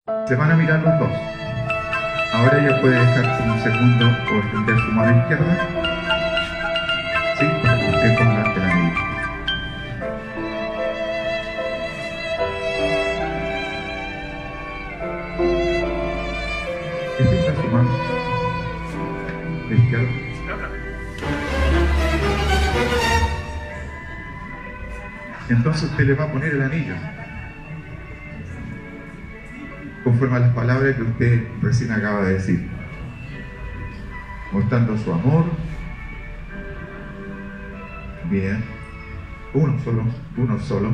Se van a mirar los dos. Ahora ella puede dejarse un segundo o extender su mano izquierda. Sí, para que usted ponga el anillo. Extienda su mano izquierda. Entonces usted le va a poner el anillo conforme a las palabras que usted recién acaba de decir, mostrando su amor. Bien, uno solo.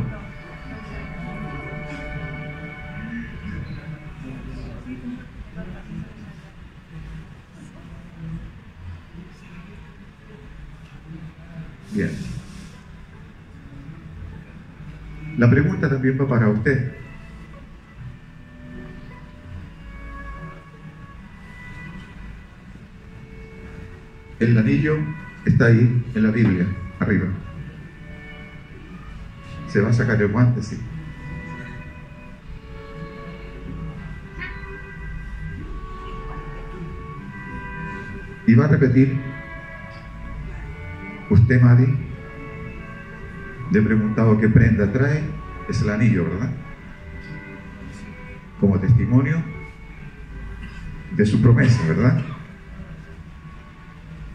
Bien. La pregunta también va para usted. El anillo está ahí en la Biblia, arriba. Se va a sacar el guante, sí. Y va a repetir. Usted, Mari, le he preguntado qué prenda trae. Es el anillo, ¿verdad? Como testimonio de su promesa, ¿verdad?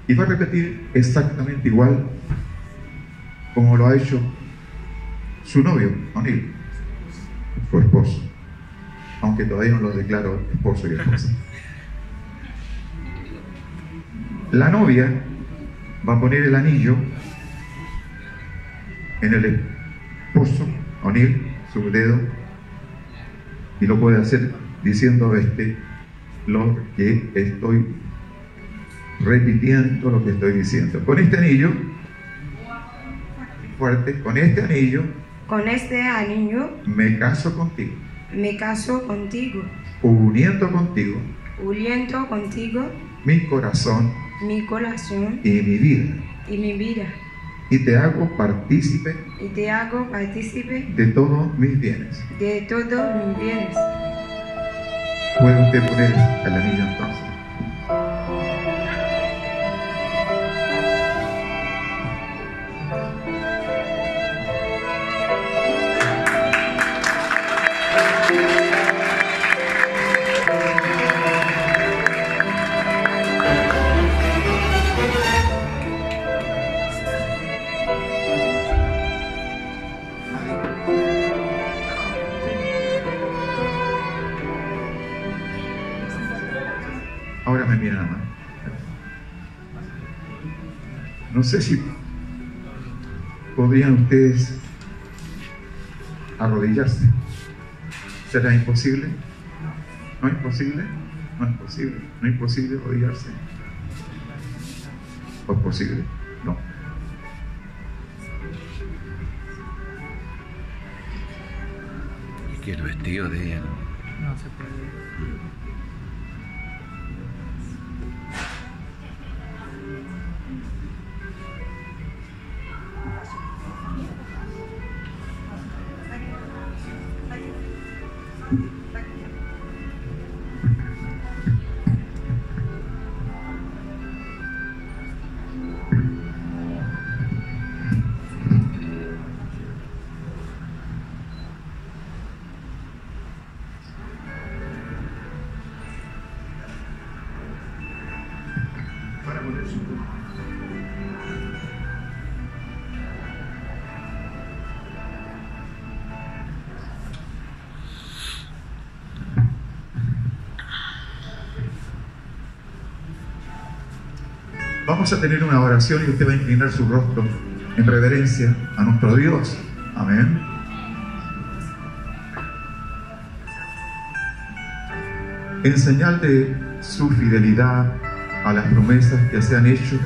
Y va a repetir exactamente igual como lo ha hecho su novio, O'Neill, su esposo, aunque todavía no los declaro esposo y esposa. La novia va a poner el anillo en el esposo, O'Neill, su dedo, y lo puede hacer diciendo lo que estoy repitiendo, lo que estoy diciendo. Con este anillo, fuerte, con este anillo, me caso contigo, uniendo contigo, mi corazón y mi vida, y te hago partícipe de todos mis bienes. ¿Puede usted poner el anillo entonces? Ahora me miran a mano. No sé si podrían ustedes arrodillarse. ¿Será imposible? ¿No es posible? No es posible. ¿No es posible arrodillarse? ¿O es posible? No. Es que el vestido de ella no se puede. Para poner su cuerpo. Vamos a tener una oración y usted va a inclinar su rostro en reverencia a nuestro Dios. Amén. En señal de su fidelidad a las promesas que se han hecho